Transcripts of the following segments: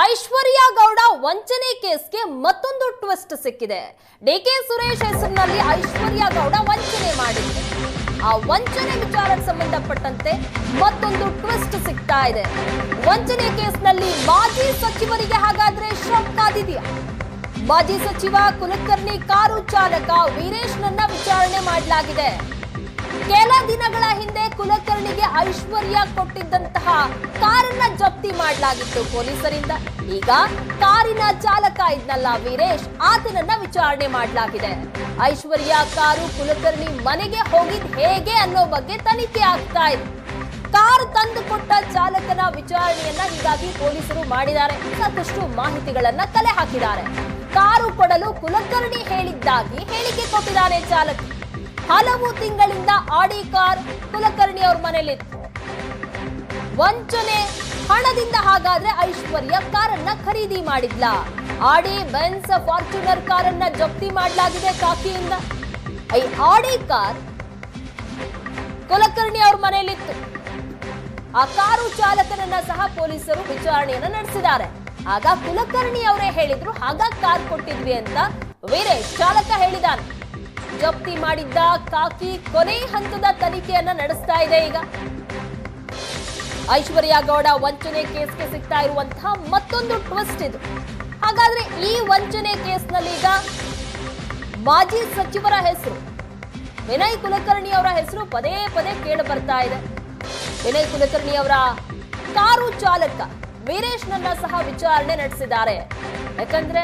ಐಶ್ವರ್ಯ ಗೌಡ ವಂಚನೆ ಕೇಸ್ಗೆ ಮತ್ತೊಂದು ಟ್ವಿಸ್ಟ್ ಸಿಕ್ಕಿದೆ. ಡಿಕೆ ಸುರೇಶ್ ಹೆಸರಿನಲ್ಲಿ ಐಶ್ವರ್ಯ ಗೌಡ ವಂಚನೆ ಮಾಡಿದ್ರು. ಆ ವಂಚನೆ ವಿಚಾರಕ್ಕೆ ಸಂಬಂಧಪಟ್ಟಂತೆ ಮತ್ತೊಂದು ಟ್ವಿಸ್ಟ್ ಸಿಗ್ತಾ ಇದೆ. ವಂಚನೆ ಕೇಸ್ನಲ್ಲಿ ಮಾಜಿ ಸಚಿವರಿಗೆ ಹಾಗಾದ್ರೆ ಶಾಕ್ ಕಾದಿದೆಯಾ? ಮಾಜಿ ಸಚಿವ ಕುಲಕರ್ಣಿ ಕಾರು ಚಾಲಕ ವೀರೇಶ್ನನ್ನ ವಿಚಾರಣೆ ಮಾಡಲಾಗಿದೆ. ಕೆಲ ದಿನಗಳ ಹಿಂದೆ ಕುಲಕರ್ಣಿಗೆ ಐಶ್ವರ್ಯ ಕೊಟ್ಟಿದ್ದಂತಹ ಕಾರನ್ನ ಜಪ್ತಿ ಮಾಡಲಾಗಿತ್ತು ಪೊಲೀಸರಿಂದ. ಈಗ ಕಾರಿನ ಚಾಲಕ ಇದ್ನಲ್ಲ ವೀರೇಶ್, ಆತನನ್ನ ವಿಚಾರಣೆ ಮಾಡಲಾಗಿದೆ. ಐಶ್ವರ್ಯ ಕಾರು ಕುಲಕರ್ಣಿ ಮನೆಗೆ ಹೋಗಿದ್ ಹೇಗೆ ಅನ್ನೋ ಬಗ್ಗೆ ತನಿಖೆ ಆಗ್ತಾ ಇದೆ. ಕಾರ್ ತಂದು ಕೊಟ್ಟ ಚಾಲಕನ ವಿಚಾರಣೆಯನ್ನ ಹೀಗಾಗಿ ಪೊಲೀಸರು ಮಾಡಿದ್ದಾರೆ. ಸಾಕಷ್ಟು ಮಾಹಿತಿಗಳನ್ನ ಕಲೆ ಹಾಕಿದ್ದಾರೆ. ಕಾರು ಕೊಡಲು ಕುಲಕರ್ಣಿ ಹೇಳಿದ್ದಾಗಿ ಹೇಳಿಕೆ ಕೊಟ್ಟಿದ್ದಾನೆ ಚಾಲಕ. ಹಲವು ತಿಂಗಳಿಂದ ಆಡಿ ಕಾರ್ ಕುಲಕರ್ಣಿ ಅವ್ರ ಮನೆಯಲ್ಲಿತ್ತು. ವಂಚನೆ ಹಣದಿಂದ ಹಾಗಾದ್ರೆ ಐಶ್ವರ್ಯ ಕಾರನ್ನ ಖರೀದಿ ಮಾಡಿದ್ಲ. ಆಡಿ ಬೆನ್ಸ್ ಫಾರ್ಚುನರ್ ಕಾರನ್ನ ಜಪ್ತಿ ಮಾಡಲಾಗಿದೆ ಕಾಕಿಯಿಂದ. ಈ ಆಡಿ ಕಾರ್ ಕುಲಕರ್ಣಿ ಅವ್ರ ಮನೆಯಲ್ಲಿತ್ತು. ಆ ಕಾರು ಚಾಲಕನನ್ನ ಸಹ ಪೊಲೀಸರು ವಿಚಾರಣೆಯನ್ನ ನಡೆಸಿದ್ದಾರೆ. ಆಗ ಕುಲಕರ್ಣಿ ಅವರೇ ಹೇಳಿದ್ರು ಹಾಗಾಗಿ ಕಾರ್ ಕೊಟ್ಟಿದ್ವಿ ಅಂತ ವೀರೇಶ್ ಚಾಲಕ ಹೇಳಿದಾನೆ. ಜಪ್ತಿ ಮಾಡಿದ್ದ ಕಾಕಿ ಕೊನೆ ಹಂತದ ತನಿಖೆಯನ್ನ ನಡೆಸ್ತಾ ಇದೆ. ಈಗ ಐಶ್ವರ್ಯ ಗೌಡ ವಂಚನೆ ಕೇಸ್ಗೆ ಸಿಗ್ತಾ ಇರುವಂತಹ ಮತ್ತೊಂದು ಟ್ವಿಸ್ಟ್ ಇದು. ಹಾಗಾದ್ರೆ ಈ ವಂಚನೆ ಕೇಸ್ನಲ್ಲಿ ಈಗ ಮಾಜಿ ಸಚಿವರ ಹೆಸರು ವಿನಯ್ ಕುಲಕರ್ಣಿ ಅವರ ಹೆಸರು ಪದೇ ಪದೇ ಕೇಳಿ ಬರ್ತಾ ಇದೆ. ವಿನಯ್ ಕುಲಕರ್ಣಿ ಅವರ ಕಾರು ಚಾಲಕ ವೀರೇಶ್ನನ್ನ ಸಹ ವಿಚಾರಣೆ ನಡೆಸಿದ್ದಾರೆ. ಯಾಕಂದ್ರೆ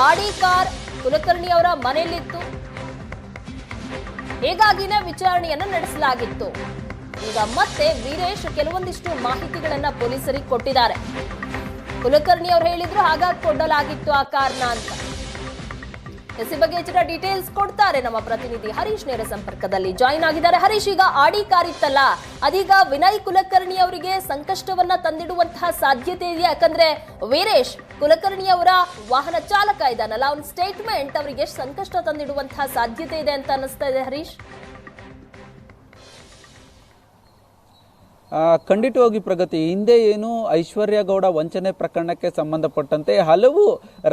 ಆಡಿ ಕಾರ್ ಕುಲಕರ್ಣಿ ಅವರ ಮನೆಯಲ್ಲಿತ್ತು, ಹೀಗಾಗಿನೇ ವಿಚಾರಣೆಯನ್ನ ನಡೆಸಲಾಗಿತ್ತು. ಈಗ ಮತ್ತೆ ವೀರೇಶ್ ಕೆಲವೊಂದಿಷ್ಟು ಮಾಹಿತಿಗಳನ್ನ ಪೊಲೀಸರಿಗೆ ಕೊಟ್ಟಿದ್ದಾರೆ. ಕುಲಕರ್ಣಿ ಅವರು ಹೇಳಿದ್ರು ಹಾಗಾಗಿ ಕೊಡಲಾಗಿತ್ತು ಆ ಕಾರ್ನ ಅಂತ. ಈ ಬಗ್ಗೆ ಹೆಚ್ಚಿನ ಡೀಟೇಲ್ಸ್ ಕೊಡ್ತಾರೆ ನಮ್ಮ ಪ್ರತಿನಿಧಿ ಹರೀಶ್ ನೇರ ಸಂಪರ್ಕದಲ್ಲಿ ಜಾಯಿನ್ ಆಗಿದ್ದಾರೆ. ಹರೀಶ್, ಈಗ ಆಡಿ ಕಾರ್ ಇತ್ತಲ್ಲ, ಅದೀಗ ವಿನಯ್ ಕುಲಕರ್ಣಿ ಅವರಿಗೆ ಸಂಕಷ್ಟವನ್ನ ತಂದಿಡುವಂತಹ ಸಾಧ್ಯತೆ ಇದೆಯಾ? ಯಾಕಂದ್ರೆ ವೀರೇಶ್ ಕುಲಕರ್ಣಿ ಅವರ ವಾಹನ ಚಾಲಕ ಇದ್ದಾನಲ್ಲ, ಅವ್ನ ಸ್ಟೇಟ್ಮೆಂಟ್ ಅವರಿಗೆ ಎಷ್ಟು ಸಂಕಷ್ಟ ತಂದಿಡುವಂತಹ ಸಾಧ್ಯತೆ ಇದೆ ಅಂತ ಅನಿಸ್ತಾ ಇದೆ ಹರೀಶ್? ಖಂಡಿತವಾಗಿ ಪ್ರಗತಿ. ಹಿಂದೆ ಏನು ಐಶ್ವರ್ಯ ಗೌಡ ವಂಚನೆ ಪ್ರಕರಣಕ್ಕೆ ಸಂಬಂಧಪಟ್ಟಂತೆ ಹಲವು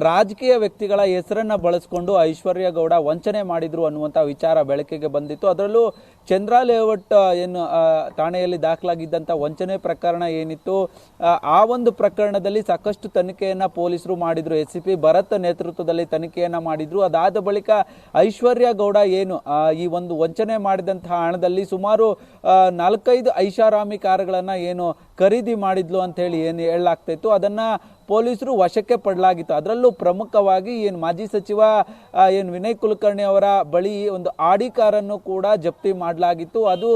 ರಾಜಕೀಯ ವ್ಯಕ್ತಿಗಳ ಹೆಸರನ್ನ ಬಳಸಿಕೊಂಡು ಐಶ್ವರ್ಯ ಗೌಡ ವಂಚನೆ ಮಾಡಿದ್ರು ಅನ್ನುವಂಥ ವಿಚಾರ ಬೆಳಕಿಗೆ ಬಂದಿತ್ತು. ಅದರಲ್ಲೂ ಚಂದ್ರ ಲೇಔಟ್ ಏನು ಠಾಣೆಯಲ್ಲಿ ದಾಖಲಾಗಿದ್ದಂಥ ವಂಚನೆ ಪ್ರಕರಣ ಏನಿತ್ತು, ಆ ಒಂದು ಪ್ರಕರಣದಲ್ಲಿ ಸಾಕಷ್ಟು ತನಿಖೆಯನ್ನ ಪೊಲೀಸರು ಮಾಡಿದ್ರು. SCP ಭರತ್ ನೇತೃತ್ವದಲ್ಲಿ ತನಿಖೆಯನ್ನ ಮಾಡಿದ್ರು. ಅದಾದ ಬಳಿಕ ಐಶ್ವರ್ಯ ಗೌಡ ಏನು ಈ ಒಂದು ವಂಚನೆ ಮಾಡಿದಂತಹ ಹಣದಲ್ಲಿ ಸುಮಾರು 4-5 ಐಷಾರಾಮಿ ಕಾರುಗಳನ್ನ ಏನು ಖರೀದಿ ಮಾಡಿದ್ಲು ಅಂತ ಹೇಳಿ ಏನು ಹೇಳಲಾಗ್ತಾ ಇತ್ತು, ಅದನ್ನ ಪೊಲೀಸರು ವಶಕ್ಕೆ ಪಡಲಾಗಿತ್ತು. ಅದರಲ್ಲೂ ಪ್ರಮುಖವಾಗಿ ಏನು ಮಾಜಿ ಸಚಿವ ಏನು ವಿನಯ್ ಕುಲಕರ್ಣಿ ಅವರ ಬಳಿ ಒಂದು ಆಡಿ ಕಾರನ್ನು ಕೂಡ ಜಪ್ತಿ ಮಾಡಲಾಗಿತ್ತು. ಅದು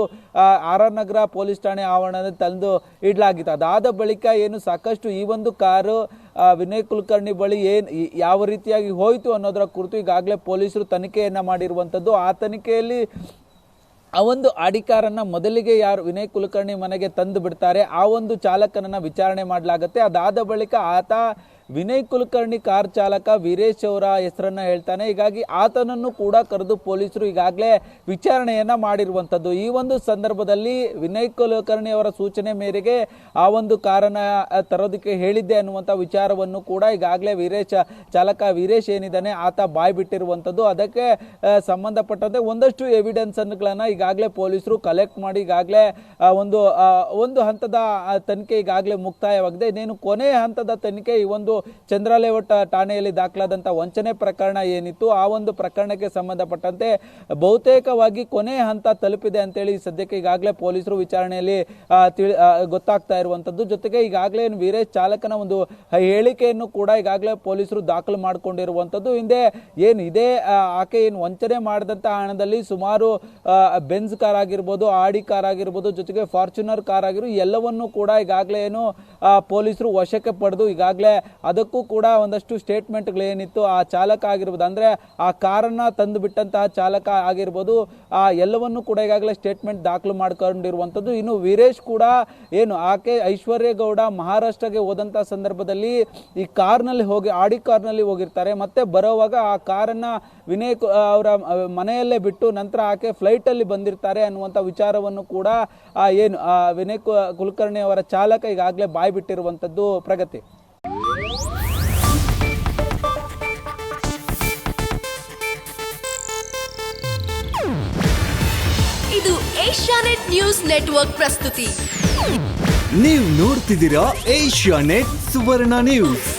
RR ನಗರ ಪೊಲೀಸ್ ಠಾಣೆ ಆವರಣದಲ್ಲಿ ತಂದು ಇಡಲಾಗಿತ್ತು. ಅದಾದ ಬಳಿಕ ಏನು ಸಾಕಷ್ಟು ಈ ಒಂದು ಕಾರು ವಿನಯ್ ಕುಲಕರ್ಣಿ ಬಳಿ ಯಾವ ರೀತಿಯಾಗಿ ಹೋಯಿತು ಅನ್ನೋದರ ಕುರಿತು ಈಗಾಗಲೇ ಪೊಲೀಸರು ತನಿಖೆಯನ್ನ ಮಾಡಿರುವಂಥದ್ದು. ಆ ತನಿಖೆಯಲ್ಲಿ ಆ ಒಂದು ಆಡಿ ಕಾರನ್ನ ಮೊದಲಿಗೆ ಯಾರು ವಿನಯ್ ಕುಲಕರ್ಣಿ ಮನೆಗೆ ತಂದು ಬಿಡ್ತಾರೆ, ಆ ಒಂದು ಚಾಲಕನನ್ನ ವಿಚಾರಣೆ ಮಾಡಲಾಗುತ್ತೆ. ಅದಾದ ಬಳಿಕ ಆತ ವಿನಯ್ ಕುಲಕರ್ಣಿ ಕಾರ್ ಚಾಲಕ ವೀರೇಶ್ ಅವರ ಹೆಸರನ್ನ ಹೇಳ್ತಾನೆ. ಹೀಗಾಗಿ ಆತನನ್ನು ಕೂಡ ಕರೆದು ಪೊಲೀಸರು ಈಗಾಗಲೇ ವಿಚಾರಣೆಯನ್ನ ಮಾಡಿರುವಂಥದ್ದು. ಈ ಒಂದು ಸಂದರ್ಭದಲ್ಲಿ ವಿನಯ್ ಕುಲಕರ್ಣಿ ಅವರ ಸೂಚನೆ ಮೇರೆಗೆ ಆ ಒಂದು ಕಾರನ್ನ ತರೋದಕ್ಕೆ ಹೇಳಿದ್ದೆ ಅನ್ನುವಂಥ ವಿಚಾರವನ್ನು ಕೂಡ ಈಗಾಗಲೇ ಚಾಲಕ ವೀರೇಶ್ ಏನಿದ್ದಾನೆ ಆತ ಬಾಯ್ ಬಿಟ್ಟಿರುವಂಥದ್ದು. ಅದಕ್ಕೆ ಸಂಬಂಧಪಟ್ಟಂತೆ ಒಂದಷ್ಟು ಎವಿಡೆನ್ಸ್ಗಳನ್ನ ಈಗಾಗಲೇ ಪೊಲೀಸರು ಕಲೆಕ್ಟ್ ಮಾಡಿ ಈಗಾಗಲೇ ಒಂದು ಹಂತದ ತನಿಖೆ ಈಗಾಗಲೇ ಮುಕ್ತಾಯವಾಗಿದೆ. ಇನ್ನೇನು ಕೊನೆ ಹಂತದ ತನಿಖೆ ಈ ಒಂದು ಚಂದ್ರ ಲೇಔಟ್ ಠಾಣೆಯಲ್ಲಿ ದಾಖಲಾದಂಥ ವಂಚನೆ ಪ್ರಕರಣ ಏನಿತ್ತು, ಆ ಒಂದು ಪ್ರಕರಣಕ್ಕೆ ಸಂಬಂಧಪಟ್ಟಂತೆ ಬಹುತೇಕವಾಗಿ ಕೊನೆ ಹಂತ ತಲುಪಿದೆ ಅಂತೇಳಿ ಸದ್ಯಕ್ಕೆ ಈಗಾಗಲೇ ಪೊಲೀಸರು ವಿಚಾರಣೆಯಲ್ಲಿ ಗೊತ್ತಾಗ್ತಾ ಇರುವಂಥದ್ದು. ಜೊತೆಗೆ ಈಗಾಗಲೇ ವೀರೇಶ್ ಚಾಲಕನ ಒಂದು ಹೇಳಿಕೆಯನ್ನು ಕೂಡ ಈಗಾಗಲೇ ಪೊಲೀಸರು ದಾಖಲು ಮಾಡಿಕೊಂಡಿರುವಂಥದ್ದು. ಹಿಂದೆ ಏನು ಇದೇ ಆಕೆ ಏನು ವಂಚನೆ ಮಾಡಿದಂಥ ಹಣದಲ್ಲಿ ಸುಮಾರು ಬೆನ್ಸ್ ಕಾರ್ ಆಗಿರ್ಬೋದು, ಆಡಿ ಕಾರ್ ಆಗಿರ್ಬೋದು, ಜೊತೆಗೆ ಫಾರ್ಚುನರ್ ಕಾರ್ ಆಗಿರ್ಬೋದು, ಎಲ್ಲವನ್ನೂ ಕೂಡ ಈಗಾಗಲೇ ಏನು ಪೊಲೀಸರು ವಶಕ್ಕೆ ಪಡೆದು ಈಗಾಗಲೇ ಅದಕ್ಕೂ ಕೂಡ ಒಂದಷ್ಟು ಸ್ಟೇಟ್ಮೆಂಟ್ಗಳೇನಿತ್ತು ಆ ಚಾಲಕ ಆಗಿರ್ಬೋದು, ಅಂದ್ರೆ ಆ ಕಾರನ್ನ ತಂದು ಬಿಟ್ಟಂತಹ ಚಾಲಕ ಆಗಿರ್ಬೋದು, ಆ ಎಲ್ಲವನ್ನೂ ಕೂಡ ಈಗಾಗಲೇ ಸ್ಟೇಟ್ಮೆಂಟ್ ದಾಖಲು ಮಾಡ್ಕೊಂಡಿರುವಂಥದ್ದು. ಇನ್ನು ವೀರೇಶ್ ಕೂಡ ಏನು ಆಕೆ ಐಶ್ವರ್ಯ ಗೌಡ ಮಹಾರಾಷ್ಟ್ರಗೆ ಹೋದಂತಹ ಸಂದರ್ಭದಲ್ಲಿ ಈ ಕಾರ್ನಲ್ಲಿ ಆಡಿ ಕಾರ್ನಲ್ಲಿ ಹೋಗಿರ್ತಾರೆ. ಮತ್ತೆ ಬರೋವಾಗ ಆ ಕಾರನ್ನ ವಿನಯ್ ಅವರ ಮನೆಯಲ್ಲೇ ಬಿಟ್ಟು ನಂತರ ಆಕೆ ಫ್ಲೈಟ್ ಅಲ್ಲಿ ಬಂದಿರ್ತಾರೆ ಅನ್ನುವಂಥ ವಿಚಾರವನ್ನು ಕೂಡ ಏನು ವಿನಯ್ ಕುಲಕರ್ಣಿ ಅವರ ಚಾಲಕ ಈಗಾಗಲೇ ಬಾಯ್ ಬಿಟ್ಟಿರುವಂಥದ್ದು ಪ್ರಗತಿ. ಇದು ಏಷ್ಯಾನೆಟ್ ನ್ಯೂಸ್ ನೆಟ್ವರ್ಕ್ ಪ್ರಸ್ತುತಿ. ನೀವು ನೋಡ್ತಿದ್ದೀರಾ ಏಷ್ಯಾನೆಟ್ ಸುವರ್ಣ ನ್ಯೂಸ್.